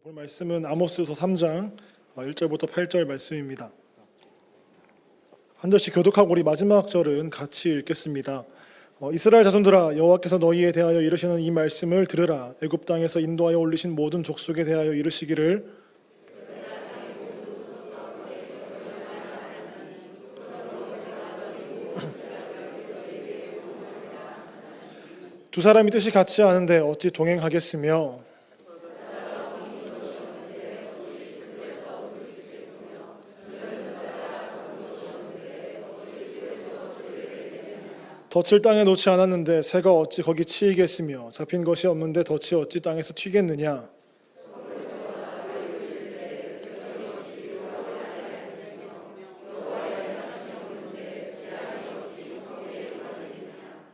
오늘 말씀은 아모스서 3장 1절부터 8절 말씀입니다. 한 절씩 교독하고 우리 마지막 절은 같이 읽겠습니다. 이스라엘 자손들아, 여호와께서 너희에 대하여 이르시는 이 말씀을 들으라. 애굽 땅에서 인도하여 올리신 모든 족속에 대하여 이르시기를 두 사람이 뜻이 같지 않은데 어찌 동행하겠으며 덫을 땅에 놓지 않았는데 새가 어찌 거기 치이겠으며 잡힌 것이 없는데 덫이 어찌 땅에서 튀겠느냐.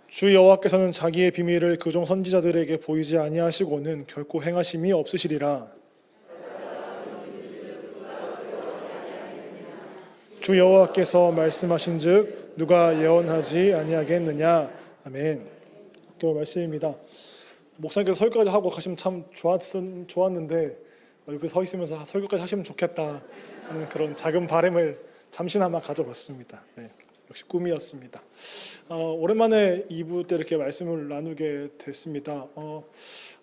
주 여호와께서는 자기의 비밀을 그종 선지자들에게 보이지 아니하시고는 결코 행하심이 없으시리라. 주 여호와께서 말씀하신즉 누가 예언하지 아니하겠느냐. 아멘. 그 말씀입니다. 목사님께서 설교까지 하고 가시면 참 좋았는데 옆에 서 있으면서 설교까지 하시면 좋겠다 하는 그런 작은 바람을 잠시나마 가져봤습니다. 네, 역시 꿈이었습니다. 오랜만에 2부 때 이렇게 말씀을 나누게 됐습니다.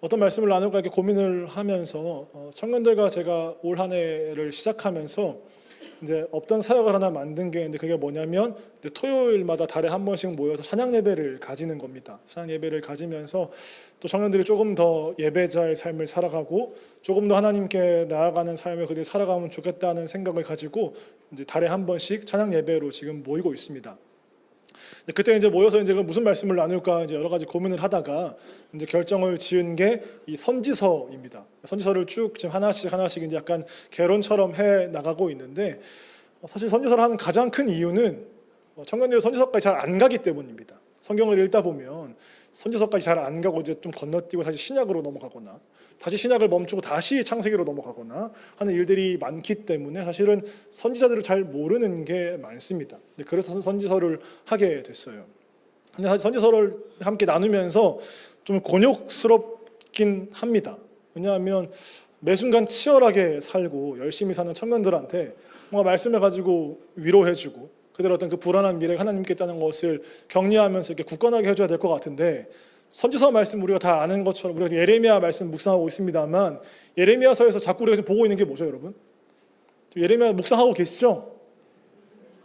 어떤 말씀을 나눌까 이렇게 고민을 하면서 청년들과 제가 올 한 해를 시작하면서 이제 없던 사역을 하나 만든 게 있는데 그게 뭐냐면 토요일마다 달에 한 번씩 모여서 찬양 예배를 가지는 겁니다. 찬양 예배를 가지면서 또 청년들이 조금 더 예배자의 삶을 살아가고 조금 더 하나님께 나아가는 삶을 그들이 살아가면 좋겠다는 생각을 가지고 이제 달에 한 번씩 찬양 예배로 지금 모이고 있습니다. 그때 이제 모여서 이제 무슨 말씀을 나눌까 이제 여러 가지 고민을 하다가 이제 결정을 지은 게 이 선지서입니다. 선지서를 쭉 지금 하나씩 이제 약간 개론처럼 해 나가고 있는데 사실 선지서를 하는 가장 큰 이유는 청년들이 선지서까지 잘 안 가기 때문입니다. 성경을 읽다 보면 선지서까지 잘 안 가고 이제 좀 건너뛰고 다시 신약으로 넘어가거나 다시 신약을 멈추고 다시 창세기로 넘어가거나 하는 일들이 많기 때문에 사실은 선지자들을 잘 모르는 게 많습니다. 그래서 선지서를 하게 됐어요. 근데 사실 선지서를 함께 나누면서 좀 곤욕스럽긴 합니다. 왜냐하면 매 순간 치열하게 살고 열심히 사는 청년들한테 뭔가 말씀을 가지고 위로해주고 그들의 어떤 그 불안한 미래가 하나님께 있다는 것을 격려하면서 이렇게 굳건하게 해줘야 될 것 같은데 선지서 말씀 우리가 다 아는 것처럼 우리가 예레미야 말씀 묵상하고 있습니다만 예레미야서에서 자꾸 우리가 보고 있는 게 뭐죠, 여러분? 예레미야 묵상하고 계시죠?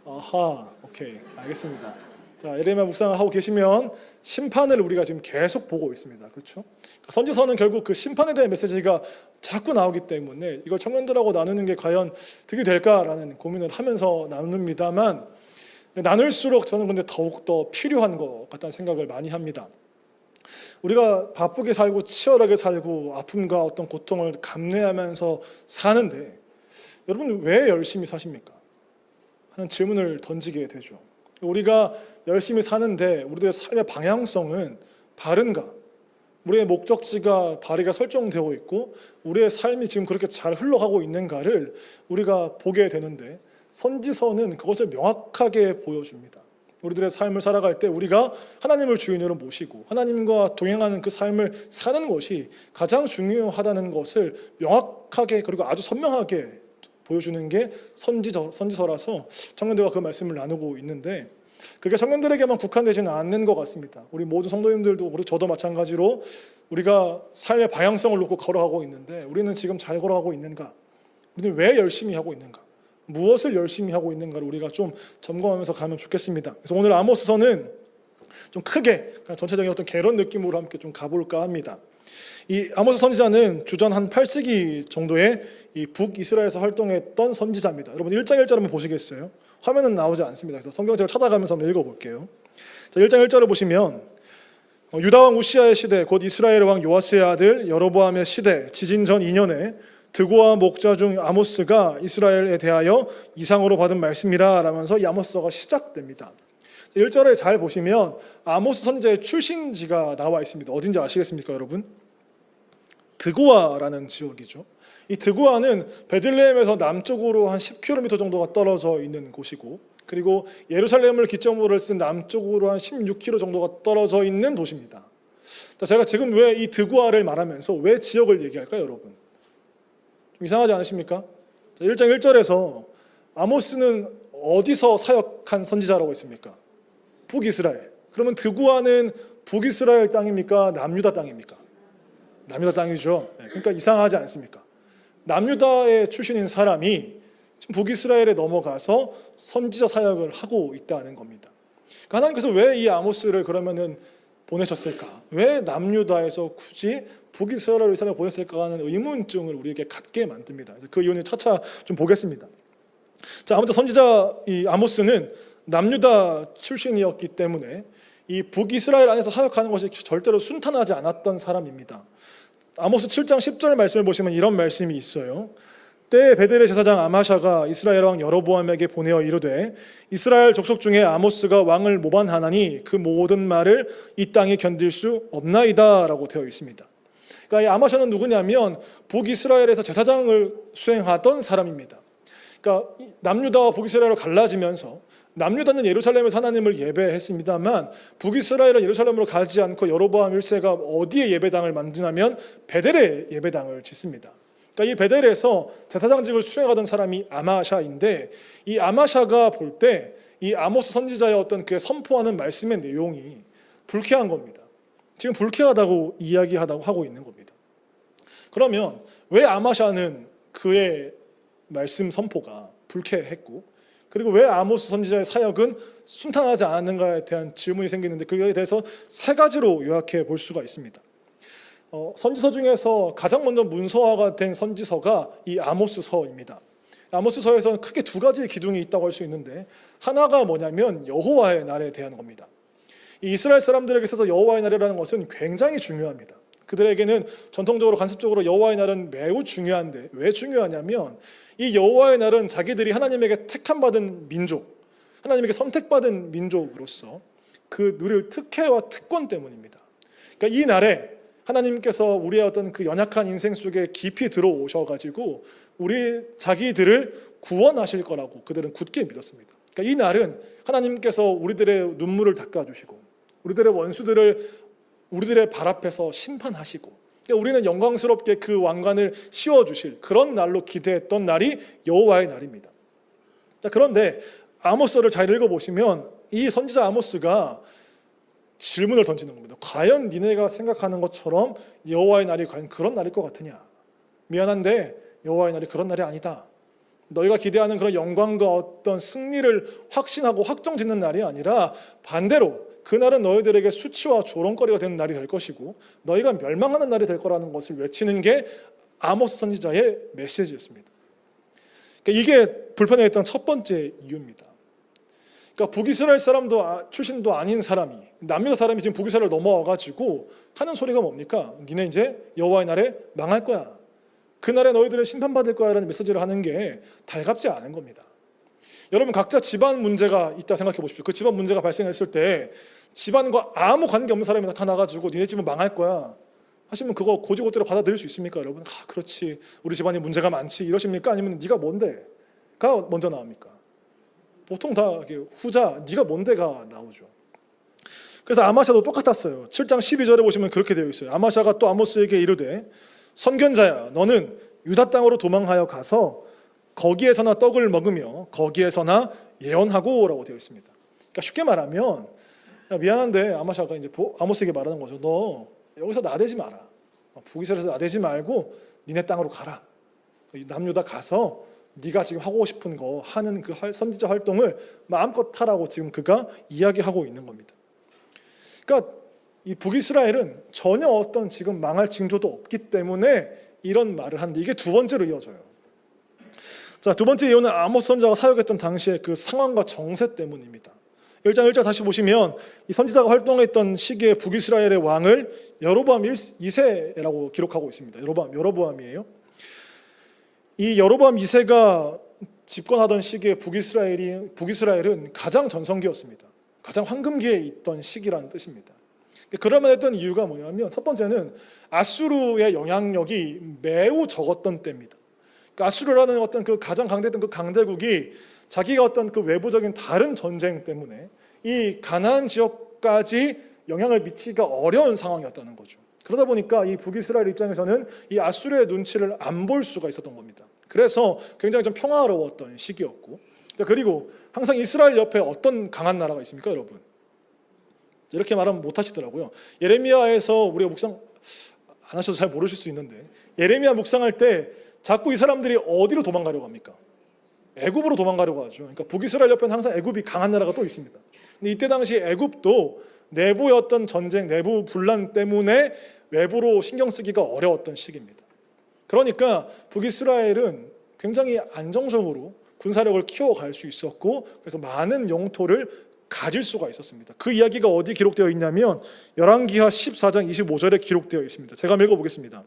아하, 오케이, 알겠습니다. 자, 예레미야 묵상을 하고 계시면 심판을 우리가 지금 계속 보고 있습니다. 그렇죠? 선지서는 결국 그 심판에 대한 메시지가 자꾸 나오기 때문에 이걸 청년들하고 나누는 게 과연 득이 될까라는 고민을 하면서 나눕니다만 나눌수록 저는 근데 더욱더 필요한 것 같다는 생각을 많이 합니다. 우리가 바쁘게 살고 치열하게 살고 아픔과 어떤 고통을 감내하면서 사는데 여러분 왜 열심히 사십니까? 하는 질문을 던지게 되죠. 우리가 열심히 사는데 우리들의 삶의 방향성은 바른가? 우리의 목적지가 바르게 설정되어 있고 우리의 삶이 지금 그렇게 잘 흘러가고 있는가를 우리가 보게 되는데 선지서는 그것을 명확하게 보여줍니다. 우리들의 삶을 살아갈 때 우리가 하나님을 주인으로 모시고 하나님과 동행하는 그 삶을 사는 것이 가장 중요하다는 것을 명확하게 그리고 아주 선명하게 보여주는 게 선지서라서 청년들과 그 말씀을 나누고 있는데 그게 청년들에게만 국한되지는 않는 것 같습니다. 우리 모든 성도님들도 그리고 저도 마찬가지로 우리가 삶의 방향성을 놓고 걸어가고 있는데 우리는 지금 잘 걸어가고 있는가? 우리는 왜 열심히 하고 있는가? 무엇을 열심히 하고 있는가를 우리가 좀 점검하면서 가면 좋겠습니다. 그래서 오늘 아모스서는 좀 크게 전체적인 어떤 개론 느낌으로 함께 좀 가볼까 합니다. 이 아모스 선지자는 주전 한 8세기 정도의 이 북이스라엘에서 활동했던 선지자입니다. 여러분 1장 1절 한번 보시겠어요? 화면은 나오지 않습니다. 그래서 성경 제가 찾아가면서 한번 읽어볼게요. 자, 1장 1절을 보시면 유다 왕 우시아의 시대 곧 이스라엘 왕 요아스의 아들 여로보암의 시대 지진 전 2년에 드고와 목자 중 아모스가 이스라엘에 대하여 이상으로 받은 말씀이라 라면서 이 아모스서가 시작됩니다. 1절에 잘 보시면 아모스 선지자의 출신지가 나와 있습니다. 어딘지 아시겠습니까, 여러분? 드고아라는 지역이죠. 이 드고아는 베들레헴에서 남쪽으로 한 10km 정도가 떨어져 있는 곳이고 그리고 예루살렘을 기점으로 쓴 남쪽으로 한 16km 정도가 떨어져 있는 도시입니다. 제가 지금 왜 이 드고아를 말하면서 왜 지역을 얘기할까요, 여러분? 좀 이상하지 않으십니까? 1장 1절에서 아모스는 어디서 사역한 선지자라고 했습니까? 북이스라엘. 그러면 드구아는 북이스라엘 땅입니까? 남유다 땅입니까? 남유다 땅이죠. 그러니까 이상하지 않습니까? 남유다의 출신인 사람이 지금 북이스라엘에 넘어가서 선지자 사역을 하고 있다는 겁니다. 그러니까 하나님께서 왜 이 아모스를 그러면은 보내셨을까? 왜 남유다에서 굳이 북이스라엘 의사를 보냈을까 하는 의문증을 우리에게 갖게 만듭니다. 그래서 그 이유는 차차 좀 보겠습니다. 자, 아무튼 선지자 이 아모스는 남유다 출신이었기 때문에 이 북이스라엘 안에서 사역하는 것이 절대로 순탄하지 않았던 사람입니다. 아모스 7장 10절 말씀을 보시면 이런 말씀이 있어요. 때에 베델의 제사장 아마샤가 이스라엘 왕 여로보암에게 보내어 이르되 이스라엘 족속 중에 아모스가 왕을 모반하나니 그 모든 말을 이 땅에 견딜 수 없나이다 라고 되어 있습니다. 그러니까 이 아마샤는 누구냐면 북이스라엘에서 제사장을 수행하던 사람입니다. 그러니까 남유다와 북이스라엘로 갈라지면서 남유다는 예루살렘에서 하나님을 예배했습니다만 북이스라엘은 예루살렘으로 가지 않고 여로보암 1세가 어디에 예배당을 만드냐면 베델에 예배당을 짓습니다. 그러니까 이 베델에서 제사장직을 수행하던 사람이 아마샤인데 이 아마샤가 볼 때 이 아모스 선지자의 어떤 그 선포하는 말씀의 내용이 불쾌한 겁니다. 지금 불쾌하다고 이야기하다고 하고 있는 겁니다. 그러면 왜 아마샤는 그의 말씀 선포가 불쾌했고 그리고 왜 아모스 선지자의 사역은 순탄하지 않았는가에 대한 질문이 생기는데 그에 대해서 세 가지로 요약해 볼 수가 있습니다. 선지서 중에서 가장 먼저 문서화가 된 선지서가 이 아모스서입니다. 아모스서에서는 크게 두 가지 기둥이 있다고 할 수 있는데 하나가 뭐냐면 여호와의 날에 대한 겁니다. 이 이스라엘 사람들에게 있어서 여호와의 날이라는 것은 굉장히 중요합니다. 그들에게는 전통적으로 관습적으로 여호와의 날은 매우 중요한데 왜 중요하냐면 이 여호와의 날은 자기들이 하나님에게 택함받은 민족, 하나님에게 선택받은 민족으로서 그 누릴 특혜와 특권 때문입니다. 그러니까 이 날에 하나님께서 우리의 어떤 그 연약한 인생 속에 깊이 들어오셔가지고 우리 자기들을 구원하실 거라고 그들은 굳게 믿었습니다. 그러니까 이 날은 하나님께서 우리들의 눈물을 닦아주시고 우리들의 원수들을 우리들의 발 앞에서 심판하시고 우리는 영광스럽게 그 왕관을 씌워주실 그런 날로 기대했던 날이 여호와의 날입니다. 그런데 아모스를 잘 읽어보시면 이 선지자 아모스가 질문을 던지는 겁니다. 과연 니네가 생각하는 것처럼 여호와의 날이 과연 그런 날일 것 같으냐? 미안한데 여호와의 날이 그런 날이 아니다. 너희가 기대하는 그런 영광과 어떤 승리를 확신하고 확정짓는 날이 아니라 반대로 그날은 너희들에게 수치와 조롱거리가 되는 날이 될 것이고 너희가 멸망하는 날이 될 거라는 것을 외치는 게 아모스 선지자의 메시지였습니다. 그러니까 이게 불편해했던 첫 번째 이유입니다. 그러니까 북이스라엘 사람도 출신도 아닌 사람이 남유다 사람이 지금 북이스라엘 넘어와가지고 하는 소리가 뭡니까? 니네 이제 여호와의 날에 망할 거야. 그날에 너희들은 심판받을 거야 라는 메시지를 하는 게 달갑지 않은 겁니다. 여러분 각자 집안 문제가 있다 생각해 보십시오. 그 집안 문제가 발생했을 때 집안과 아무 관계없는 사람이 나타나가지고 니네 집은 망할 거야 하시면 그거 고지고대로 받아들일 수 있습니까? 여러분 그렇지 우리 집안에 문제가 많지 이러십니까? 아니면 네가 뭔데가 먼저 나옵니까? 보통 다 후자 네가 뭔데가 나오죠. 그래서 아마샤도 똑같았어요. 7장 12절에 보시면 그렇게 되어 있어요. 아마샤가 또 아모스에게 이르되 선견자야 너는 유다 땅으로 도망하여 가서 거기에서나 떡을 먹으며 거기에서나 예언하고 라고 되어 있습니다. 그러니까 쉽게 말하면 미안한데 아마샤가 이제 아모스에게 말하는 거죠. 너 여기서 나대지 마라. 북이스라엘에서 나대지 말고 니네 땅으로 가라. 남유다 가서 네가 지금 하고 싶은 거 하는 그 선지자 활동을 마음껏 하라고 지금 그가 이야기하고 있는 겁니다. 그러니까 이 북이스라엘은 전혀 어떤 지금 망할 징조도 없기 때문에 이런 말을 하는데 이게 두 번째로 이어져요. 자, 두 번째 이유는 아모스 선지자가 사역했던 당시의 그 상황과 정세 때문입니다. 1장 1절 다시 보시면 이 선지자가 활동했던 시기에 북이스라엘의 왕을 여로보암 2세라고 기록하고 있습니다. 여로보암이에요. 이 여로보암 2세가 집권하던 시기에 북이스라엘은 가장 전성기였습니다. 가장 황금기에 있던 시기라는 뜻입니다. 그러면 했던 이유가 뭐냐면 첫 번째는 아수르의 영향력이 매우 적었던 때입니다. 그러니까 아수르라는 어떤 그 가장 강대했던 그 강대국이 자기가 어떤 그 외부적인 다른 전쟁 때문에 이 가나안 지역까지 영향을 미치기가 어려운 상황이었다는 거죠. 그러다 보니까 이 북이스라엘 입장에서는 이 아수르의 눈치를 안 볼 수가 있었던 겁니다. 그래서 굉장히 좀 평화로웠던 시기였고, 그리고 항상 이스라엘 옆에 어떤 강한 나라가 있습니까, 여러분? 이렇게 말하면 못 하시더라고요. 예레미야에서 우리가 묵상 안 하셔도 잘 모르실 수 있는데, 예레미야 묵상할 때 자꾸 이 사람들이 어디로 도망가려고 합니까? 애굽으로 도망가려고 하죠. 그러니까 북이스라엘 옆에는 항상 애굽이 강한 나라가 또 있습니다. 근데 이때 당시 애굽도 내부였던 전쟁, 내부 분란 때문에 외부로 신경 쓰기가 어려웠던 시기입니다. 그러니까 북이스라엘은 굉장히 안정적으로 군사력을 키워갈 수 있었고, 그래서 많은 영토를 가질 수가 있었습니다. 그 이야기가 어디 기록되어 있냐면 열왕기하 14장 25절에 기록되어 있습니다. 제가 읽어보겠습니다.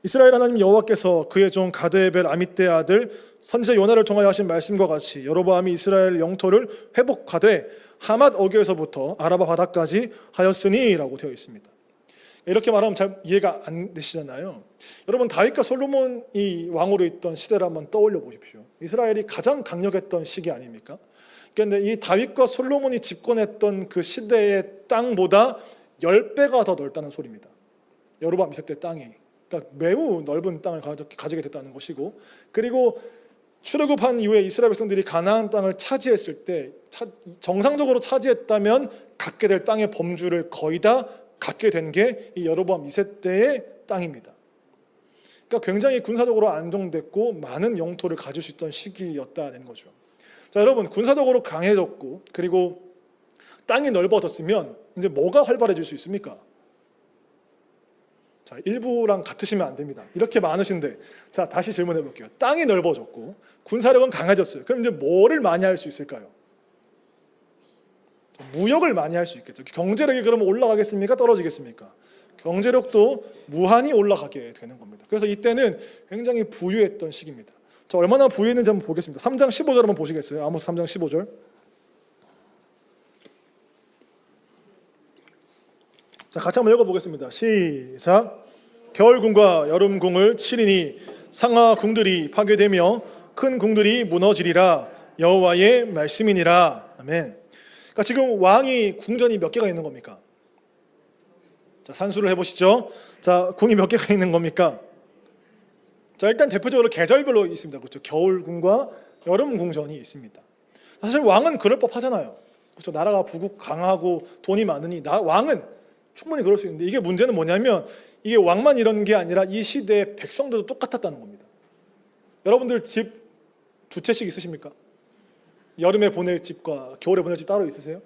이스라엘 하나님 여호와께서 그의 종 가드에벨 아미떼의 아들 선지자 요나를 통하여 하신 말씀과 같이 여로보암이 이스라엘 영토를 회복하되 하맛 어귀에서부터 아라바 바다까지 하였으니 라고 되어 있습니다. 이렇게 말하면 잘 이해가 안 되시잖아요. 여러분, 다윗과 솔로몬이 왕으로 있던 시대를 한번 떠올려 보십시오. 이스라엘이 가장 강력했던 시기 아닙니까? 그런데 이 다윗과 솔로몬이 집권했던 그 시대의 땅보다 10배가 더 넓다는 소리입니다. 여로보암 2세 때 땅이, 그러니까 매우 넓은 땅을 가지게 됐다는 것이고, 그리고 출애굽한 이후에 이스라엘 백성들이 가나안 땅을 차지했을 때 정상적으로 차지했다면 갖게 될 땅의 범주를 거의 다 갖게 된 게 이 여로보암 2세 때의 땅입니다. 그러니까 굉장히 군사적으로 안정됐고 많은 영토를 가질 수 있던 시기였다는 거죠. 자, 여러분, 군사적으로 강해졌고 그리고 땅이 넓어졌으면 이제 뭐가 활발해질 수 있습니까? 자, 일부랑 같으시면 안 됩니다. 이렇게 많으신데, 자, 다시 질문해 볼게요. 땅이 넓어졌고 군사력은 강해졌어요. 그럼 이제 뭐를 많이 할 수 있을까요? 무역을 많이 할 수 있겠죠. 경제력이 그러면 올라가겠습니까? 떨어지겠습니까? 경제력도 무한히 올라가게 되는 겁니다. 그래서 이때는 굉장히 부유했던 시기입니다. 자, 얼마나 부유했는지 한번 보겠습니다. 3장 15절 한번 보시겠어요? 아모스 3장 15절. 자, 같이 한번 읽어보겠습니다. 시작. 겨울궁과 여름궁을 치리니 상하 궁들이 파괴되며 큰 궁들이 무너지리라. 여호와의 말씀이니라. 아멘. 그러니까 지금 왕이 궁전이 몇 개가 있는 겁니까? 자, 산수를 해보시죠. 자, 궁이 몇 개가 있는 겁니까? 자, 일단 대표적으로 계절별로 있습니다. 그렇죠? 겨울궁과 여름궁전이 있습니다. 사실 왕은 그럴 법하잖아요. 그렇죠? 나라가 부국 강하고 돈이 많으니 왕은 충분히 그럴 수 있는데, 이게 문제는 뭐냐면 이게 왕만 이런 게 아니라 이 시대의 백성들도 똑같았다는 겁니다. 여러분들 집 두 채씩 있으십니까? 여름에 보낼 집과 겨울에 보낼 집 따로 있으세요?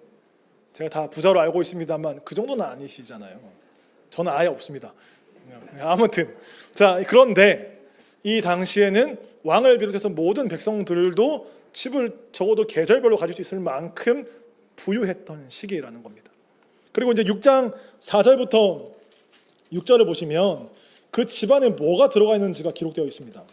제가 다 부자로 알고 있습니다만 그 정도는 아니시잖아요. 저는 아예 없습니다. 아무튼, 자, 그런데 이 당시에는 왕을 비롯해서 모든 백성들도 집을 적어도 계절별로 가질 수 있을 만큼 부유했던 시기라는 겁니다. 그리고 이제 6장 4절부터 6절을 보시면 그 집안에 뭐가 들어가 있는지가 기록되어 있습니다.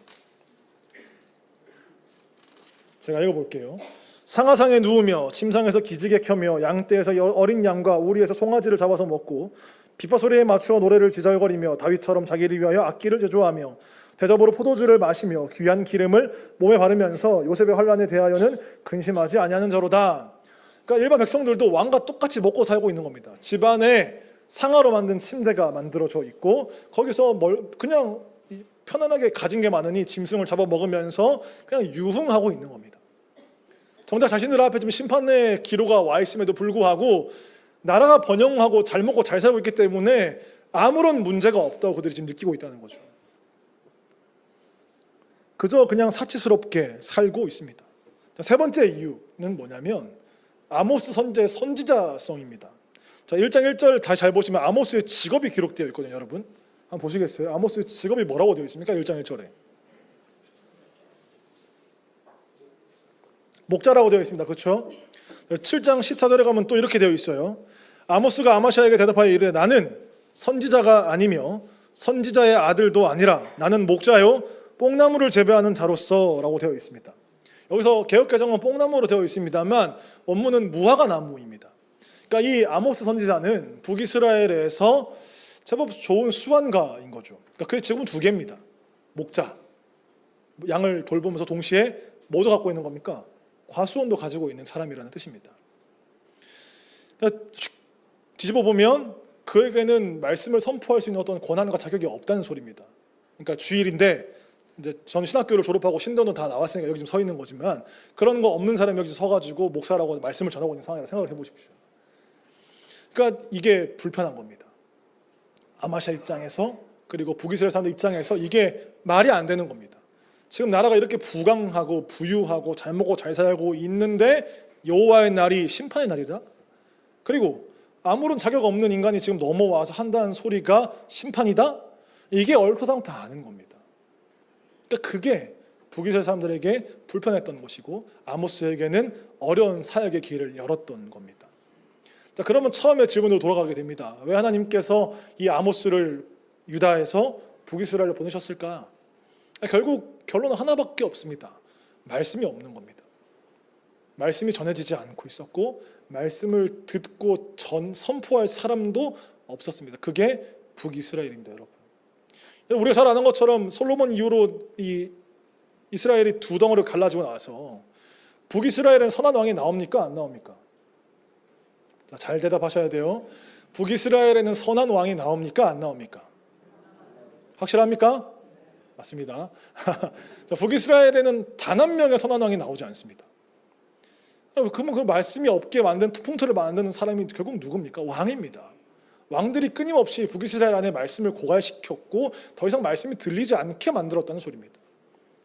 제가 읽어볼게요. 상하상에 누우며 침상에서 기지개 켜며 양떼에서 어린 양과 우리에서 송아지를 잡아서 먹고 비파 소리에 맞추어 노래를 지절거리며 다윗처럼 자기를 위하여 악기를 제조하며 대접으로 포도주를 마시며 귀한 기름을 몸에 바르면서 요셉의 환난에 대하여는 근심하지 아니하는 자로다. 그러니까 일반 백성들도 왕과 똑같이 먹고 살고 있는 겁니다. 집안에 상아로 만든 침대가 만들어져 있고 거기서 그냥 편안하게 가진 게 많으니 짐승을 잡아 먹으면서 그냥 유흥하고 있는 겁니다. 정작 자신들 앞에 지금 심판의 기로가 와 있음에도 불구하고 나라가 번영하고 잘 먹고 잘 살고 있기 때문에 아무런 문제가 없다고 그들이 지금 느끼고 있다는 거죠. 그저 그냥 사치스럽게 살고 있습니다. 세 번째 이유는 뭐냐면 아모스 선지자의 선지자성입니다. 자, 1장 1절 다시 잘 보시면 아모스의 직업이 기록되어 있거든요. 여러분 한번 보시겠어요? 아모스의 직업이 뭐라고 되어 있습니까? 1장 1절에 목자라고 되어 있습니다. 그렇죠? 7장 14절에 가면 또 이렇게 되어 있어요. 아모스가 아마샤에게 대답하여 이르되 나는 선지자가 아니며 선지자의 아들도 아니라 나는 목자요 뽕나무를 재배하는 자로서 라고 되어 있습니다. 여기서 개역개정은 뽕나무로 되어 있습니다만 원문은 무화과 나무입니다. 그러니까 이 아모스 선지자는 북이스라엘에서 제법 좋은 수완가인 거죠. 그러니까 그의 직업은 두 개입니다. 목자, 양을 돌보면서 동시에 뭐도 갖고 있는 겁니까? 과수원도 가지고 있는 사람이라는 뜻입니다. 그러니까 뒤집어 보면 그에게는 말씀을 선포할 수 있는 어떤 권한과 자격이 없다는 소리입니다. 그러니까 주일인데 이제 전 신학교를 졸업하고 신도는 다 나왔으니까 여기 지금 서 있는 거지만 그런 거 없는 사람이 여기서 서가지고 목사라고 말씀을 전하고 있는 상황이라 생각을 해보십시오. 그러니까 이게 불편한 겁니다. 아마시아 입장에서 그리고 북이스라엘 사람들 입장에서 이게 말이 안 되는 겁니다. 지금 나라가 이렇게 부강하고 부유하고 잘 먹고 잘 살고 있는데 여호와의 날이 심판의 날이다. 그리고 아무런 자격 없는 인간이 지금 넘어와서 한다는 소리가 심판이다. 이게 얼토당토 않은 겁니다. 그러니까 그게 북이스라엘 사람들에게 불편했던 것이고 아모스에게는 어려운 사역의 길을 열었던 겁니다. 자, 그러면 처음에 질문으로 돌아가게 됩니다. 왜 하나님께서 이 아모스를 유다에서 북이스라엘로 보내셨을까? 결국 결론은 하나밖에 없습니다. 말씀이 없는 겁니다. 말씀이 전해지지 않고 있었고 말씀을 듣고 선포할 사람도 없었습니다. 그게 북이스라엘입니다, 여러분. 우리가 잘 아는 것처럼 솔로몬 이후로 이 이스라엘이 두 덩어리를 갈라지고 나서 북이스라엘은 선한 왕이 나옵니까? 안 나옵니까? 자, 잘 대답하셔야 돼요. 북이스라엘에는 선한 왕이 나옵니까? 안 나옵니까? 확실합니까? 맞습니다. 자, 북이스라엘에는 단 한 명의 선한 왕이 나오지 않습니다. 그러면 그 말씀이 없게 만든 풍토를 만드는 사람이 결국 누굽니까? 왕입니다. 왕들이 끊임없이 북이스라엘 안에 말씀을 고갈시켰고 더 이상 말씀이 들리지 않게 만들었다는 소리입니다.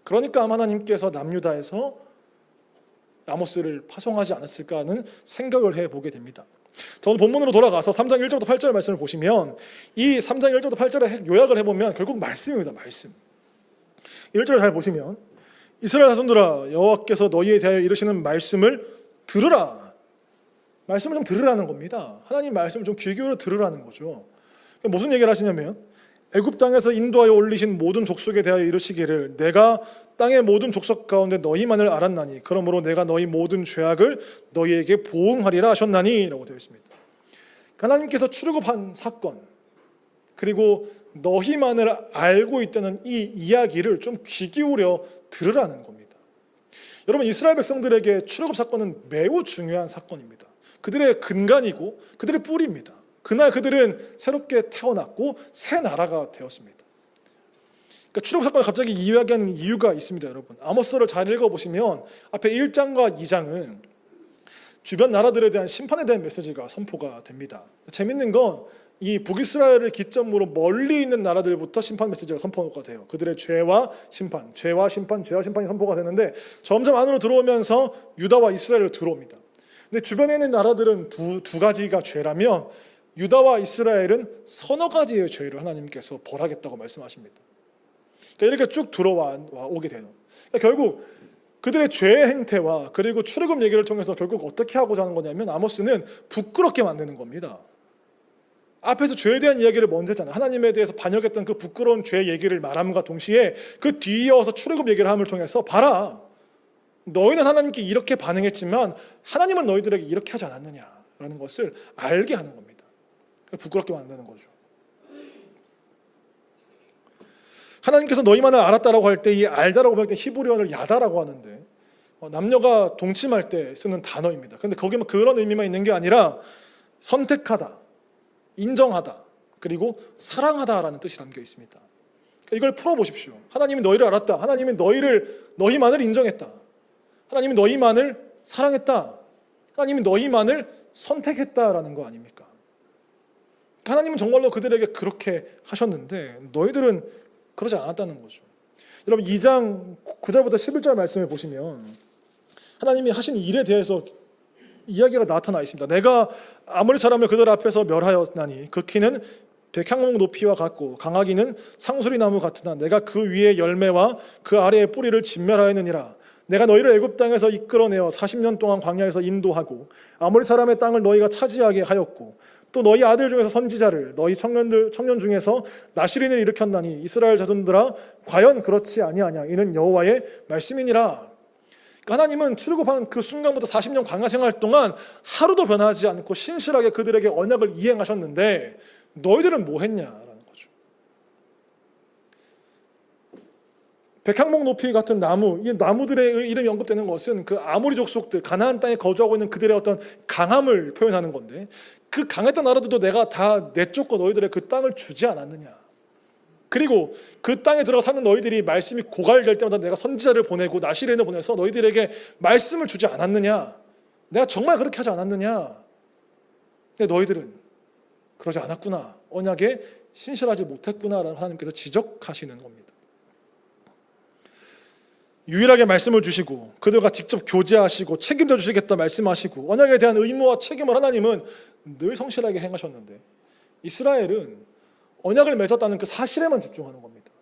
그러니까 하나님께서 남유다에서 아모스를 파송하지 않았을까 하는 생각을 해보게 됩니다. 저는 본문으로 돌아가서 3장 1절부터 8절 말씀을 보시면 이 3장 1절부터 8절에 요약을 해보면 결국 말씀입니다. 말씀. 1절을 잘 보시면 이스라엘 자손들아 여호와께서 너희에 대하여 이르시는 말씀을 들으라. 말씀을 좀 들으라는 겁니다. 하나님 말씀을 좀 귀 기울여 들으라는 거죠. 무슨 얘기를 하시냐면 애굽 땅에서 인도하여 올리신 모든 족속에 대하여 이르시기를 내가 땅의 모든 족속 가운데 너희만을 알았나니 그러므로 내가 너희 모든 죄악을 너희에게 보응하리라 하셨나니 라고 되어 있습니다. 하나님께서 출애굽한 사건 그리고 너희만을 알고 있다는 이 이야기를 좀 귀 기울여 들으라는 겁니다. 여러분 이스라엘 백성들에게 출애굽 사건은 매우 중요한 사건입니다. 그들의 근간이고 그들의 뿌리입니다. 그날 그들은 새롭게 태어났고 새 나라가 되었습니다. 그러니까 출애굽 사건을 갑자기 이야기하는 이유가 있습니다. 여러분 아모스를 잘 읽어보시면 앞에 1장과 2장은 주변 나라들에 대한 심판에 대한 메시지가 선포가 됩니다. 재밌는 건 이 북이스라엘을 기점으로 멀리 있는 나라들부터 심판 메시지가 선포가 돼요. 그들의 죄와 심판, 죄와 심판, 죄와 심판이 선포가 되는데 점점 안으로 들어오면서 유다와 이스라엘로 들어옵니다. 근데 주변에 있는 나라들은 두 가지가 죄라면 유다와 이스라엘은 서너 가지의 죄를 하나님께서 벌하겠다고 말씀하십니다. 그러니까 이렇게 쭉 들어오게 돼요. 그러니까 결국 그들의 죄의 행태와 그리고 출애굽 얘기를 통해서 결국 어떻게 하고자 하는 거냐면 아모스는 부끄럽게 만드는 겁니다. 앞에서 죄에 대한 이야기를 먼저 했잖아요. 하나님에 대해서 반역했던 그 부끄러운 죄 얘기를 말함과 동시에 그 뒤이어서 출애굽 얘기를 함을 통해서 봐라. 너희는 하나님께 이렇게 반응했지만 하나님은 너희들에게 이렇게 하지 않았느냐라는 것을 알게 하는 겁니다. 부끄럽게 만드는 거죠. 하나님께서 너희만을 알았다라고 할 때 이 알다라고 할 때 히브리어를 야다라고 하는데 남녀가 동침할 때 쓰는 단어입니다. 그런데 거기에 그런 의미만 있는 게 아니라 선택하다, 인정하다, 그리고 사랑하다라는 뜻이 담겨 있습니다. 이걸 풀어보십시오. 하나님이 너희를 알았다. 하나님이 너희만을 인정했다. 하나님이 너희만을 사랑했다. 하나님이 너희만을 선택했다라는 거 아닙니까? 하나님은 정말로 그들에게 그렇게 하셨는데 너희들은 그러지 않았다는 거죠. 여러분 2장 9절부터 11절 말씀을 보시면 하나님이 하신 일에 대해서 이야기가 나타나 있습니다. 내가 아무리 사람을 그들 앞에서 멸하였나니 그 키는 백향목 높이와 같고 강하기는 상수리나무 같으나 내가 그 위에 열매와 그 아래의 뿌리를 진멸하였느니라. 내가 너희를 애굽 땅에서 이끌어내어 40년 동안 광야에서 인도하고 아모리 사람의 땅을 너희가 차지하게 하였고 또 너희 아들 중에서 선지자를 너희 청년 중에서 나시린을 일으켰나니 이스라엘 자손들아 과연 그렇지 아니하냐 이는 여호와의 말씀이니라. 하나님은 출애굽한 그 순간부터 40년 광야 생활 동안 하루도 변하지 않고 신실하게 그들에게 언약을 이행하셨는데 너희들은 뭐 했냐라는 거죠. 백향목 높이 같은 나무, 이 나무들의 이름이 언급되는 것은 그 아모리 족속들, 가나안 땅에 거주하고 있는 그들의 어떤 강함을 표현하는 건데 그 그 강했던 나라들도 내가 다 내쫓고 너희들의 그 땅을 주지 않았느냐. 그리고 그 땅에 들어가 사는 너희들이 말씀이 고갈될 때마다 내가 선지자를 보내고 나시린을 보내서 너희들에게 말씀을 주지 않았느냐. 내가 정말 그렇게 하지 않았느냐. 근데 너희들은 그러지 않았구나. 언약에 신실하지 못했구나라는 하나님께서 지적하시는 겁니다. 유일하게 말씀을 주시고 그들과 직접 교제하시고 책임져 주시겠다 말씀하시고 언약에 대한 의무와 책임을 하나님은 늘 성실하게 행하셨는데 이스라엘은 언약을 맺었다는 그 사실에만 집중하는 겁니다.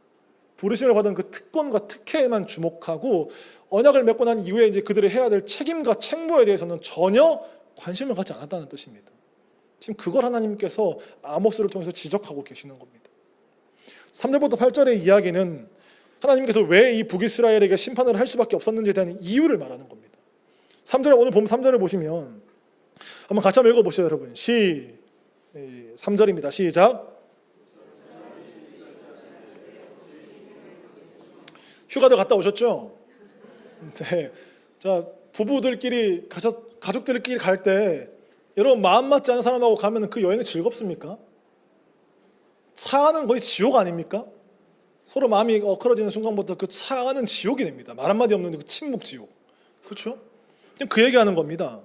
부르심을 받은 그 특권과 특혜에만 주목하고 언약을 맺고 난 이후에 이제 그들이 해야 될 책임과 책무에 대해서는 전혀 관심을 갖지 않았다는 뜻입니다. 지금 그걸 하나님께서 아모스를 통해서 지적하고 계시는 겁니다. 3절부터 8절의 이야기는 하나님께서 왜 이 북이스라엘에게 심판을 할 수밖에 없었는지에 대한 이유를 말하는 겁니다. 3절에 오늘 보면 3절을 보시면 한번 같이 한번 읽어보시죠, 여러분. 3절입니다. 시작. 휴가들 갔다 오셨죠? 네. 자, 부부들끼리 가족들끼리 갈 때 여러분 마음 맞지 않는 사람하고 가면 그 여행이 즐겁습니까? 차 안은 거의 지옥 아닙니까? 서로 마음이 엇갈려지는 순간부터 그 차 안은 지옥이 됩니다. 말 한마디 없는 그 침묵 지옥. 그렇죠? 그 얘기하는 겁니다.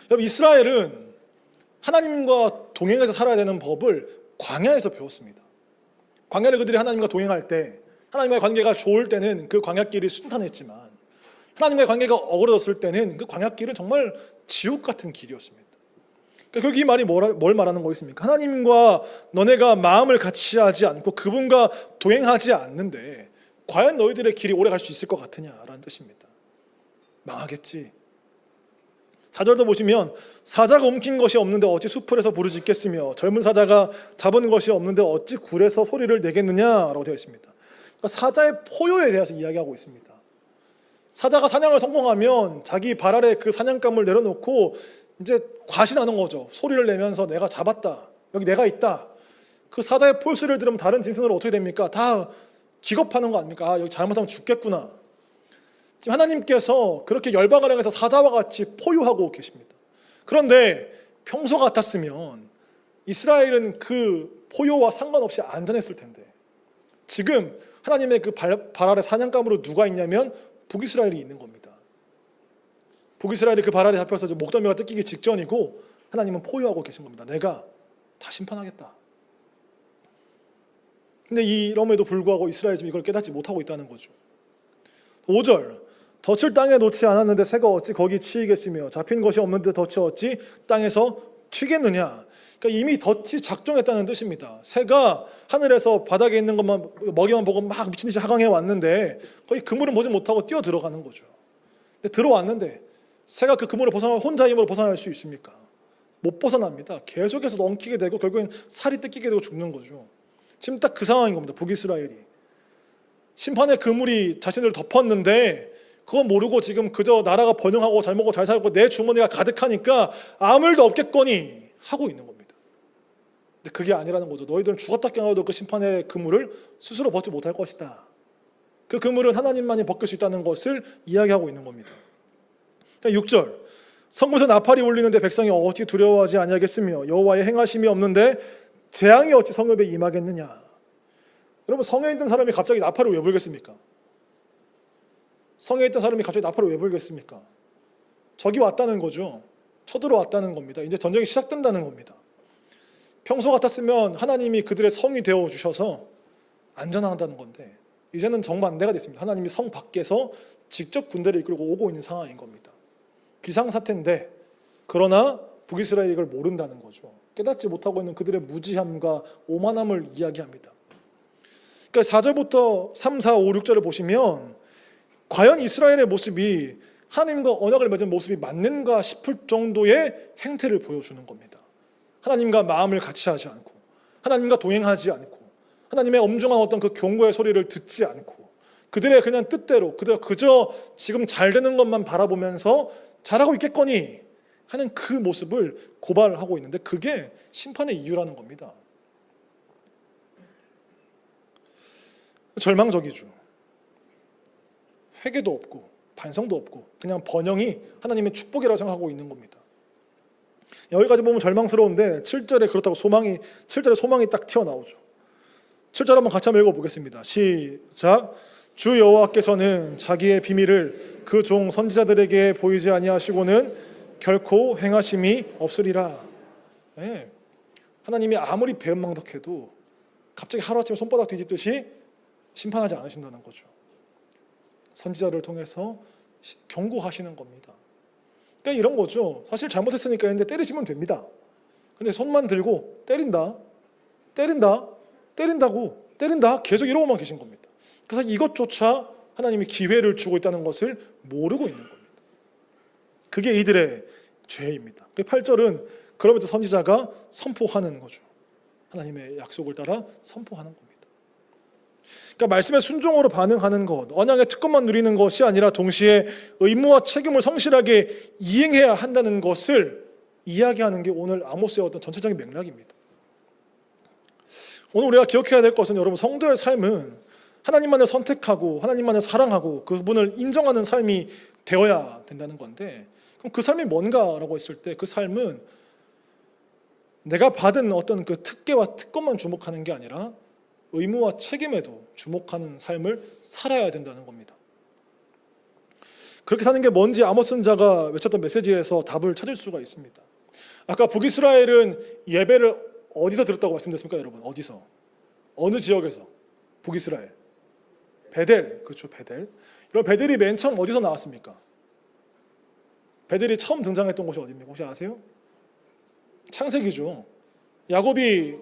여러분 이스라엘은 하나님과 동행해서 살아야 되는 법을 광야에서 배웠습니다. 광야를 그들이 하나님과 동행할 때 하나님과의 관계가 좋을 때는 그 광야길이 순탄했지만 하나님과의 관계가 어그러졌을 때는 그 광야길은 정말 지옥 같은 길이었습니다. 결국 이 말이 뭘 말하는 거겠습니까? 하나님과 너네가 마음을 같이 하지 않고 그분과 동행하지 않는데 과연 너희들의 길이 오래 갈 수 있을 것 같으냐라는 뜻입니다. 망하겠지. 4절도 보시면 사자가 움킨 것이 없는데 어찌 수풀에서 부르짖겠으며 젊은 사자가 잡은 것이 없는데 어찌 굴에서 소리를 내겠느냐라고 되어 있습니다. 그러니까 사자의 포효에 대해서 이야기하고 있습니다. 사자가 사냥을 성공하면 자기 발 아래 그 사냥감을 내려놓고 이제 과신하는 거죠. 소리를 내면서 내가 잡았다. 여기 내가 있다. 그 사자의 포효소리를 들으면 다른 짐승은 어떻게 됩니까? 다 기겁하는 거 아닙니까? 아, 여기 잘못하면 죽겠구나. 지금 하나님께서 그렇게 열방을 향해서 사자와 같이 포효하고 계십니다. 그런데 평소 같았으면 이스라엘은 그 포효와 상관없이 안전했을 텐데 지금 하나님의 그 발 아래 사냥감으로 누가 있냐면 북이스라엘이 있는 겁니다. 북이스라엘이 그 발 아래 잡혀서 목덜미가 뜯기기 직전이고 하나님은 포효하고 계신 겁니다. 내가 다 심판하겠다. 근데 이럼에도 불구하고 이스라엘이 지금 이걸 깨닫지 못하고 있다는 거죠. 5절 덫을 땅에 놓지 않았는데 새가 어찌 거기 치이겠으며 잡힌 것이 없는데 덫이 어찌 땅에서 튀겠느냐. 그러니까 이미 덫이 작동했다는 뜻입니다. 새가 하늘에서 바닥에 있는 것만 먹이만 보고 막 미친 듯이 하강해 왔는데 거의 그물은 보지 못하고 뛰어 들어가는 거죠. 근데 들어왔는데 새가 그 그물을 벗어나 혼자 힘으로 벗어날 수 있습니까? 못 벗어납니다. 계속해서 엉키게 되고 결국엔 살이 뜯기게 되고 죽는 거죠. 지금 딱 그 상황인 겁니다. 북이스라엘이 심판의 그물이 자신을 덮었는데 그건 모르고 지금 그저 나라가 번영하고 잘 먹고 잘 살고 내 주머니가 가득하니까 아무 일도 없겠거니 하고 있는 겁니다. 근데 그게 아니라는 거죠. 너희들은 죽었다 깨어나도 그 심판의 그물을 스스로 벗지 못할 것이다. 그 그물은 하나님만이 벗길 수 있다는 것을 이야기하고 있는 겁니다. 6절 성문에서 나팔이 울리는데 백성이 어찌 두려워하지 아니하겠으며 여호와의 행하심이 없는데 재앙이 어찌 성읍에 임하겠느냐. 여러분 성에 있던 사람이 갑자기 나팔을 왜 불겠습니까? 성에 있던 사람이 갑자기 나팔을 왜 불겠습니까? 적이 왔다는 거죠. 쳐들어왔다는 겁니다. 이제 전쟁이 시작된다는 겁니다. 평소 같았으면 하나님이 그들의 성이 되어주셔서 안전하다는 건데 이제는 정반대가 됐습니다. 하나님이 성 밖에서 직접 군대를 이끌고 오고 있는 상황인 겁니다. 비상사태인데 그러나 북이스라엘이 이걸 모른다는 거죠. 깨닫지 못하고 있는 그들의 무지함과 오만함을 이야기합니다. 그러니까 4절부터 3, 4, 5, 6절을 보시면 과연 이스라엘의 모습이 하나님과 언약을 맺은 모습이 맞는가 싶을 정도의 행태를 보여주는 겁니다. 하나님과 마음을 같이 하지 않고 하나님과 동행하지 않고 하나님의 엄중한 어떤 그 경고의 소리를 듣지 않고 그들의 그냥 뜻대로 그저 지금 잘 되는 것만 바라보면서 잘하고 있겠거니 하는 그 모습을 고발하고 있는데 그게 심판의 이유라는 겁니다. 절망적이죠. 회개도 없고 반성도 없고 그냥 번영이 하나님의 축복이라고 생각하고 있는 겁니다. 여기까지 보면 절망스러운데 7절에 그렇다고 7절에 소망이 딱 튀어나오죠. 7절 한번 같이 한번 읽어보겠습니다. 시작. 주 여호와께서는 자기의 비밀을 그 종 선지자들에게 보이지 아니하시고는 결코 행하심이 없으리라. 네. 하나님이 아무리 배은망덕해도 갑자기 하루아침에 손바닥 뒤집듯이 심판하지 않으신다는 거죠. 선지자를 통해서 경고하시는 겁니다. 그러니까 이런 거죠. 사실 잘못했으니까 했는데 때리시면 됩니다. 근데 손만 들고 때린다, 때린다 계속 이러고만 계신 겁니다. 그래서 이것조차 하나님이 기회를 주고 있다는 것을 모르고 있는 겁니다. 그게 이들의 죄입니다. 8절은 그러면서 선지자가 선포하는 거죠. 하나님의 약속을 따라 선포하는 겁니다. 그러니까 말씀에 순종으로 반응하는 것, 언약의 특권만 누리는 것이 아니라 동시에 의무와 책임을 성실하게 이행해야 한다는 것을 이야기하는 게 오늘 아모스의 어떤 전체적인 맥락입니다. 오늘 우리가 기억해야 될 것은 여러분, 성도의 삶은 하나님만을 선택하고 하나님만을 사랑하고 그분을 인정하는 삶이 되어야 된다는 건데, 그럼 그 삶이 뭔가라고 했을 때 그 삶은 내가 받은 어떤 그 특혜와 특권만 주목하는 게 아니라 의무와 책임에도 주목하는 삶을 살아야 된다는 겁니다. 그렇게 사는 게 뭔지 아모스 선지자가 외쳤던 메시지에서 답을 찾을 수가 있습니다. 아까 북이스라엘은 예배를 어디서 들었다고 말씀드렸습니까, 여러분? 어디서? 어느 지역에서? 북이스라엘. 베델, 그렇죠, 베델. 여러분, 베델이 맨 처음 어디서 나왔습니까? 베델이 처음 등장했던 곳이 어디입니까? 혹시 아세요? 창세기죠. 야곱이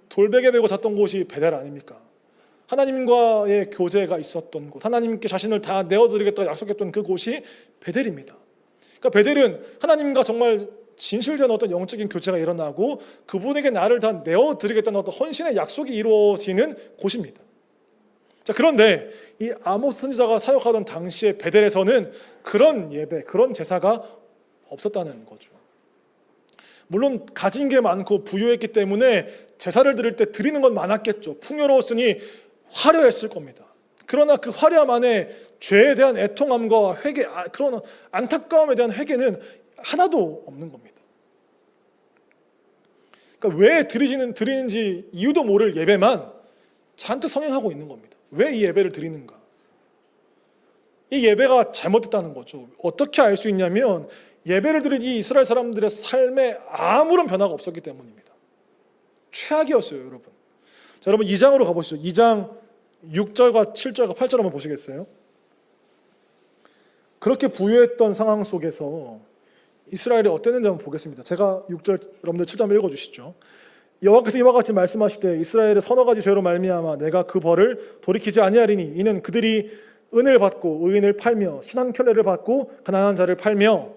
돌베개 베고 잤던 곳이 베델 아닙니까? 하나님과의 교제가 있었던 곳, 하나님께 자신을 다 내어드리겠다고 약속했던 그곳이 베델입니다. 그러니까 베델은 하나님과 정말 진실된 어떤 영적인 교제가 일어나고 그분에게 나를 다 내어드리겠다는 어떤 헌신의 약속이 이루어지는 곳입니다. 자, 그런데 이 아모스 선지자가 사역하던 당시에 베델에서는 그런 예배, 그런 제사가 없었다는 거죠. 물론 가진 게 많고 부유했기 때문에 제사를 드릴 때 드리는 건 많았겠죠. 풍요로웠으니 화려했을 겁니다. 그러나 그 화려함 안에 죄에 대한 애통함과 회개, 그런 안타까움에 대한 회개는 하나도 없는 겁니다. 그러니까 왜 드리는지 이유도 모를 예배만 잔뜩 성행하고 있는 겁니다. 왜 이 예배를 드리는가? 이 예배가 잘못됐다는 거죠. 어떻게 알 수 있냐면 예배를 드린 이 이스라엘 사람들의 삶에 아무런 변화가 없었기 때문입니다. 최악이었어요, 여러분. 자, 여러분 2장으로 가보시죠. 2장 6절과 7절과 8절 한번 보시겠어요? 그렇게 부유했던 상황 속에서 이스라엘이 어땠는지 한번 보겠습니다. 제가 6절, 여러분들 7절 한번 읽어주시죠. 여호와께서 이와 같이 말씀하시되 이스라엘의 서너 가지 죄로 말미암아 내가 그 벌을 돌이키지 아니하리니 이는 그들이 은을 받고 의인을 팔며 신한 켤레를 받고 가난한 자를 팔며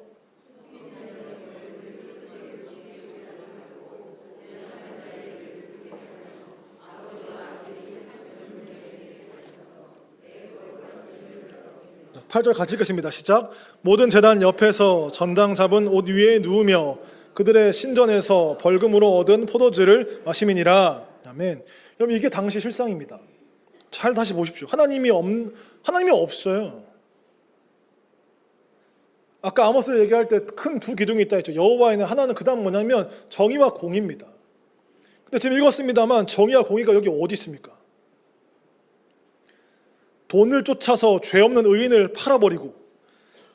8절 같이 읽겠습니다. 시작. 모든 제단 옆에서 전당 잡은 옷 위에 누우며 그들의 신전에서 벌금으로 얻은 포도주를 마심이니라. 아멘. 여러분, 이게 당시 실상입니다. 잘 다시 보십시오. 하나님이 없어요. 아까 아모스를 얘기할 때 큰 두 기둥이 있다 했죠. 여호와에는 하나는 그다음 뭐냐면 정의와 공의입니다. 근데 지금 읽었습니다만 정의와 공의가 여기 어디 있습니까? 돈을 쫓아서 죄 없는 의인을 팔아버리고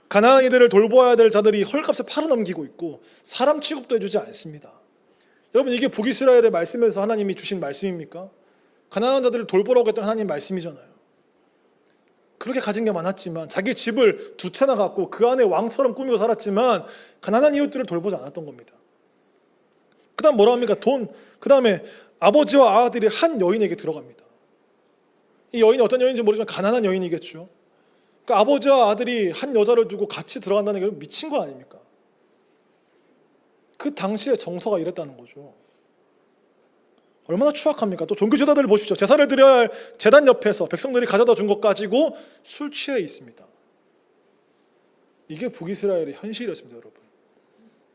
가난한 이들을 돌보아야 될 자들이 헐값에 팔아넘기고 있고 사람 취급도 해주지 않습니다. 여러분, 이게 북이스라엘의 말씀에서 하나님이 주신 말씀입니까? 가난한 자들을 돌보라고 했던 하나님 말씀이잖아요. 그렇게 가진 게 많았지만 자기 집을 두 채나 갖고 그 안에 왕처럼 꾸미고 살았지만 가난한 이웃들을 돌보지 않았던 겁니다. 그 다음 뭐라 합니까? 그 다음에 아버지와 아들이 한 여인에게 들어갑니다. 이 여인이 어떤 여인인지 모르지만 가난한 여인이겠죠. 그러니까 아버지와 아들이 한 여자를 두고 같이 들어간다는 게 미친 거 아닙니까? 그 당시의 정서가 이랬다는 거죠. 얼마나 추악합니까? 또 종교 제사들을 보십시오. 제사를 드려야 할 제단 옆에서 백성들이 가져다 준 것 가지고 술 취해 있습니다. 이게 북이스라엘의 현실이었습니다, 여러분.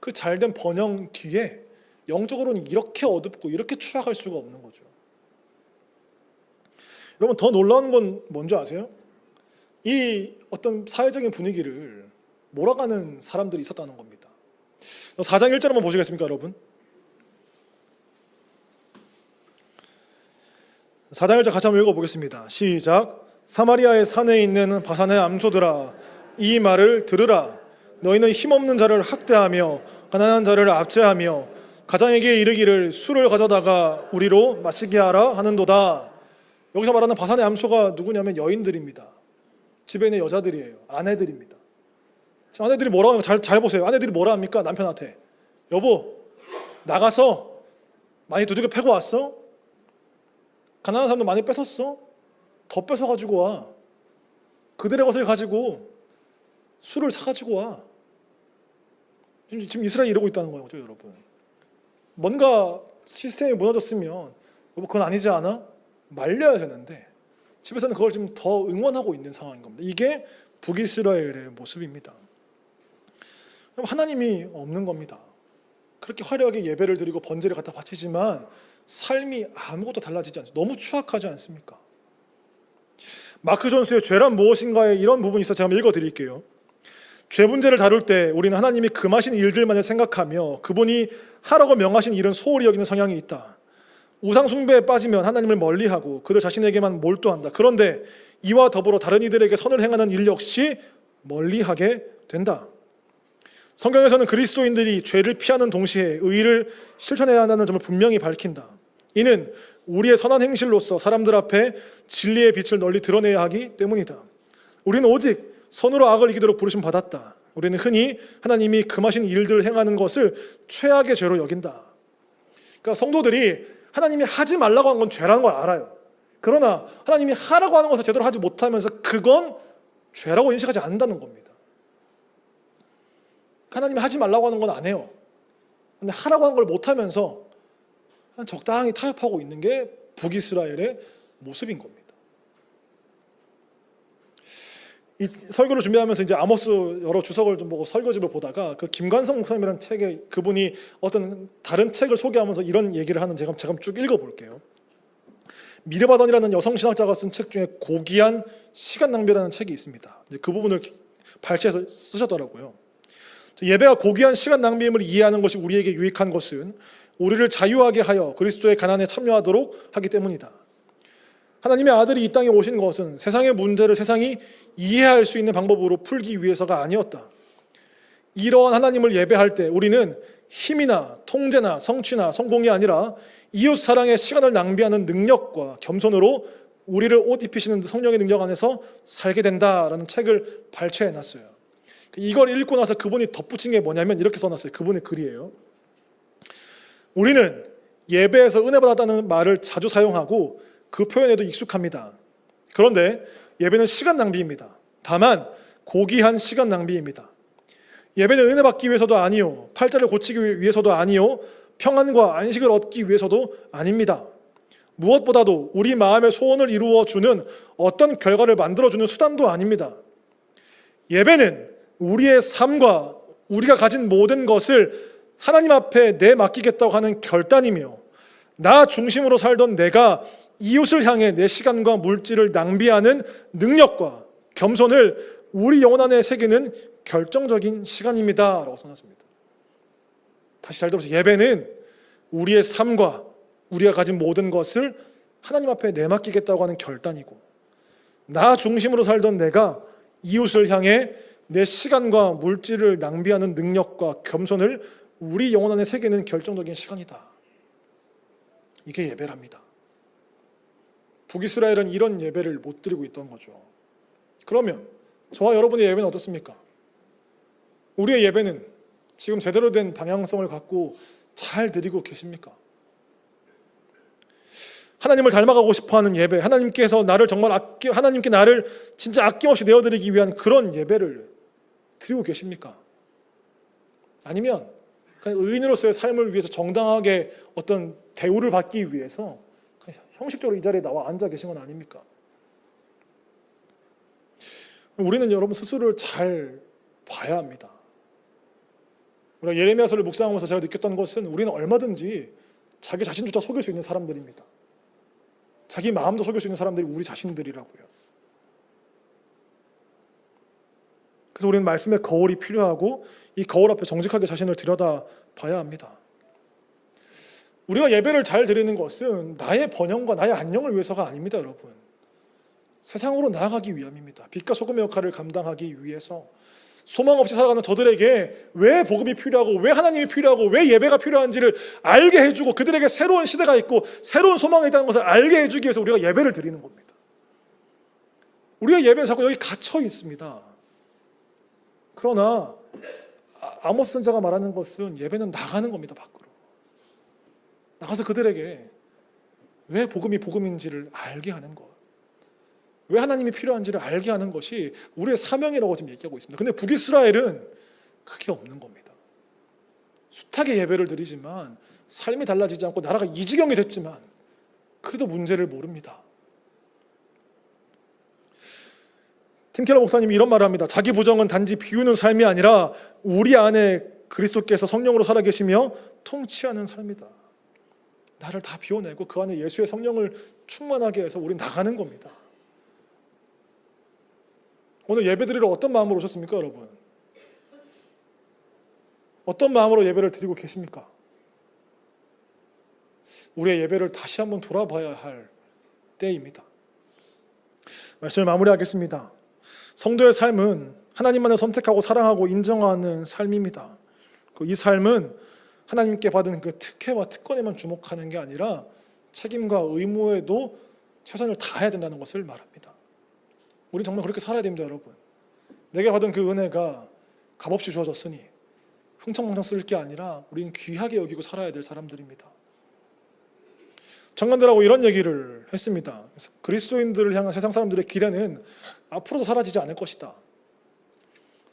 그 잘된 번영 뒤에 영적으로는 이렇게 어둡고 이렇게 추악할 수가 없는 거죠. 여러분, 더 놀라운 건 뭔지 아세요? 이 어떤 사회적인 분위기를 몰아가는 사람들이 있었다는 겁니다. 4장 1절 한번 보시겠습니까, 여러분? 4장 1절 같이 한번 읽어보겠습니다. 시작. 사마리아의 산에 있는 바산의 암소들아, 이 말을 들으라. 너희는 힘없는 자를 학대하며 가난한 자를 압제하며 가장에게 이르기를 술을 가져다가 우리로 마시게 하라 하는도다. 여기서 말하는 바산의 암소가 누구냐면 여인들입니다. 집에 있는 여자들이에요. 아내들입니다. 지금 아내들이 뭐라고 하는 잘 보세요. 아내들이 뭐라 합니까? 남편한테. 여보, 나가서 많이 두들겨 패고 왔어? 가난한 사람도 많이 뺏었어? 더 뺏어가지고 와. 그들의 것을 가지고 술을 사가지고 와. 지금 이스라엘이 이러고 있다는 거죠, 여러분. 뭔가 시스템이 무너졌으면 여보 그건 아니지 않아? 말려야 되는데 집에서는 그걸 지금 더 응원하고 있는 상황인 겁니다. 이게 북이스라엘의 모습입니다. 하나님이 없는 겁니다. 그렇게 화려하게 예배를 드리고 번제를 갖다 바치지만 삶이 아무것도 달라지지 않습니다. 너무 추악하지 않습니까? 마크 존스의 죄란 무엇인가에 이런 부분이 있어서 제가 한번 읽어드릴게요. 죄 문제를 다룰 때 우리는 하나님이 금하신 일들만을 생각하며 그분이 하라고 명하신 일은 소홀히 여기는 성향이 있다. 우상 숭배에 빠지면 하나님을 멀리하고 그들 자신에게만 몰두한다. 그런데 이와 더불어 다른 이들에게 선을 행하는 일 역시 멀리하게 된다. 성경에서는 그리스도인들이 죄를 피하는 동시에 의를 실천해야 한다는 점을 분명히 밝힌다. 이는 우리의 선한 행실로서 사람들 앞에 진리의 빛을 널리 드러내야 하기 때문이다. 우리는 오직 선으로 악을 이기도록 부르심 받았다. 우리는 흔히 하나님이 금하신 일들을 행하는 것을 최악의 죄로 여긴다. 그러니까 성도들이 하나님이 하지 말라고 한 건 죄라는 걸 알아요. 그러나 하나님이 하라고 하는 것을 제대로 하지 못하면서 그건 죄라고 인식하지 않는다는 겁니다. 하나님이 하지 말라고 하는 건 안 해요. 근데 하라고 하는 걸 못하면서 적당히 타협하고 있는 게 북이스라엘의 모습인 겁니다. 이 설교를 준비하면서 이제 아모스 여러 주석을 좀 보고 설교집을 보다가 그 김관성 목사님이라는 책에 그분이 어떤 다른 책을 소개하면서 이런 얘기를 하는 제가 쭉 읽어볼게요. 미르바던이라는 여성 신학자가 쓴 책 중에 고귀한 시간 낭비라는 책이 있습니다. 그 부분을 발췌해서 쓰셨더라고요. 예배가 고귀한 시간 낭비임을 이해하는 것이 우리에게 유익한 것은 우리를 자유하게 하여 그리스도의 가난에 참여하도록 하기 때문이다. 하나님의 아들이 이 땅에 오신 것은 세상의 문제를 세상이 이해할 수 있는 방법으로 풀기 위해서가 아니었다. 이러한 하나님을 예배할 때 우리는 힘이나 통제나 성취나 성공이 아니라 이웃 사랑에 시간을 낭비하는 능력과 겸손으로 우리를 옷 입히시는 성령의 능력 안에서 살게 된다라는 책을 발췌해놨어요. 이걸 읽고 나서 그분이 덧붙인 게 뭐냐면 이렇게 써놨어요. 그분의 글이에요. 우리는 예배에서 은혜 받았다는 말을 자주 사용하고 그 표현에도 익숙합니다. 그런데 예배는 시간 낭비입니다. 다만 고귀한 시간 낭비입니다. 예배는 은혜 받기 위해서도 아니요, 팔자를 고치기 위해서도 아니요, 평안과 안식을 얻기 위해서도 아닙니다. 무엇보다도 우리 마음의 소원을 이루어주는 어떤 결과를 만들어주는 수단도 아닙니다. 예배는 우리의 삶과 우리가 가진 모든 것을 하나님 앞에 내맡기겠다고 하는 결단이며 나 중심으로 살던 내가 이웃을 향해 내 시간과 물질을 낭비하는 능력과 겸손을 우리 영혼 안에 새기는 결정적인 시간입니다 라고 써놨습니다. 다시 잘 들어보세요. 예배는 우리의 삶과 우리가 가진 모든 것을 하나님 앞에 내맡기겠다고 하는 결단이고 나 중심으로 살던 내가 이웃을 향해 내 시간과 물질을 낭비하는 능력과 겸손을 우리 영혼 안에 새기는 결정적인 시간이다. 이게 예배랍니다. 북이스라엘은 이런 예배를 못 드리고 있던 거죠. 그러면 저와 여러분의 예배는 어떻습니까? 우리의 예배는 지금 제대로 된 방향성을 갖고 잘 드리고 계십니까? 하나님을 닮아가고 싶어하는 예배, 하나님께서 나를 정말 하나님께 나를 진짜 아낌없이 내어드리기 위한 그런 예배를 드리고 계십니까? 아니면 그냥 의인으로서의 삶을 위해서 정당하게 어떤 대우를 받기 위해서 형식적으로 이 자리에 나와 앉아 계신 건 아닙니까? 우리는 여러분 스스로를 잘 봐야 합니다. 우리가 예레미야서를 묵상하면서 제가 느꼈던 것은 우리는 얼마든지 자기 자신조차 속일 수 있는 사람들입니다. 자기 마음도 속일 수 있는 사람들이 우리 자신들이라고요. 그래서 우리는 말씀의 거울이 필요하고 이 거울 앞에 정직하게 자신을 들여다봐야 합니다. 우리가 예배를 잘 드리는 것은 나의 번영과 나의 안녕을 위해서가 아닙니다, 여러분. 세상으로 나아가기 위함입니다. 빛과 소금의 역할을 감당하기 위해서 소망 없이 살아가는 저들에게 왜 복음이 필요하고 왜 하나님이 필요하고 왜 예배가 필요한지를 알게 해주고 그들에게 새로운 시대가 있고 새로운 소망이 있다는 것을 알게 해주기 위해서 우리가 예배를 드리는 겁니다. 우리가 예배는 자꾸 여기 갇혀 있습니다. 그러나 아모스 선지자가 말하는 것은 예배는 나가는 겁니다. 밖으로 나가서 그들에게 왜 복음이 복음인지를 알게 하는 것, 왜 하나님이 필요한지를 알게 하는 것이 우리의 사명이라고 지금 얘기하고 있습니다. 근데 북이스라엘은 그게 없는 겁니다. 숱하게 예배를 드리지만 삶이 달라지지 않고 나라가 이 지경이 됐지만 그래도 문제를 모릅니다. 팀켈러 목사님이 이런 말을 합니다. 자기 부정은 단지 비우는 삶이 아니라 우리 안에 그리스도께서 성령으로 살아계시며 통치하는 삶이다. 나를 다 비워내고 그 안에 예수의 성령을 충만하게 해서 우리 나가는 겁니다. 오늘 예배드리러 어떤 마음으로 오셨습니까, 여러분? 어떤 마음으로 예배를 드리고 계십니까? 우리의 예배를 다시 한번 돌아봐야 할 때입니다. 말씀을 마무리하겠습니다. 성도의 삶은 하나님만을 선택하고 사랑하고 인정하는 삶입니다. 이 삶은 하나님께 받은 그 특혜와 특권에만 주목하는 게 아니라 책임과 의무에도 최선을 다해야 된다는 것을 말합니다. 우리 정말 그렇게 살아야 됩니다, 여러분. 내게 받은 그 은혜가 값없이 주어졌으니 흥청망청 쓸 게 아니라 우리는 귀하게 여기고 살아야 될 사람들입니다. 청년들하고 이런 얘기를 했습니다. 그리스도인들을 향한 세상 사람들의 기대는 앞으로도 사라지지 않을 것이다.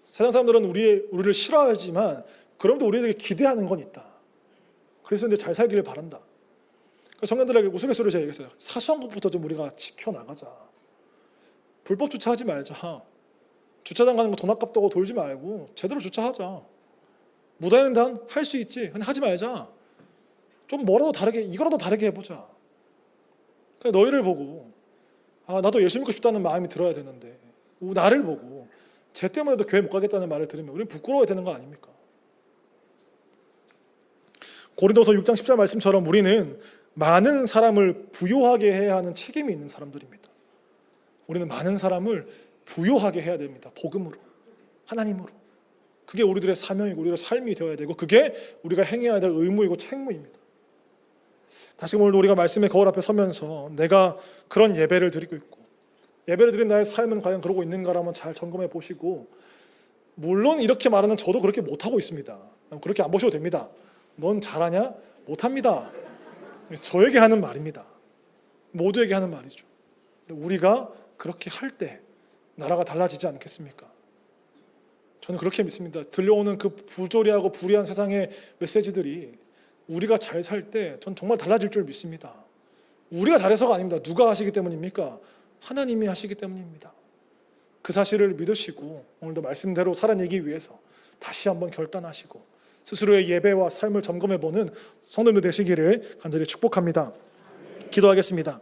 세상 사람들은 우리를 싫어하지만 그럼도 우리에게 기대하는 건 있다. 그리스도인들 잘 살기를 바란다. 청년들에게 우스갯소리로 제가 얘기했어요. 사소한 것부터 좀 우리가 지켜나가자. 불법 주차하지 말자. 주차장 가는 거 돈 아깝다고 돌지 말고 제대로 주차하자. 무단횡단 할 수 있지. 근데 하지 말자. 좀 뭐라도 다르게, 이거라도 다르게 해보자. 그러니까 너희를 보고 나도 예수 믿고 싶다는 마음이 들어야 되는데 나를 보고 쟤 때문에도 교회 못 가겠다는 말을 들으면 우리는 부끄러워야 되는 거 아닙니까? 고린도서 6장 10절 말씀처럼 우리는 많은 사람을 부요하게 해야 하는 책임이 있는 사람들입니다. 우리는 많은 사람을 부요하게 해야 됩니다. 복음으로, 하나님으로. 그게 우리들의 사명이고 우리의 삶이 되어야 되고 그게 우리가 행해야 될 의무이고 책무입니다. 다시금 오늘도 우리가 말씀의 거울 앞에 서면서 내가 그런 예배를 드리고 있고 예배를 드린 나의 삶은 과연 그러고 있는가를 한번 잘 점검해 보시고, 물론 이렇게 말하는 저도 그렇게 못하고 있습니다. 그렇게 안 보셔도 됩니다. 넌 잘하냐? 못합니다. 저에게 하는 말입니다. 모두에게 하는 말이죠. 우리가 그렇게 할 때 나라가 달라지지 않겠습니까? 저는 그렇게 믿습니다. 들려오는 그 부조리하고 불의한 세상의 메시지들이 우리가 잘 살 때 전 정말 달라질 줄 믿습니다. 우리가 잘해서가 아닙니다. 누가 하시기 때문입니까? 하나님이 하시기 때문입니다. 그 사실을 믿으시고 오늘도 말씀대로 살아내기 위해서 다시 한번 결단하시고 스스로의 예배와 삶을 점검해보는 성도님들 되시기를 간절히 축복합니다. 기도하겠습니다.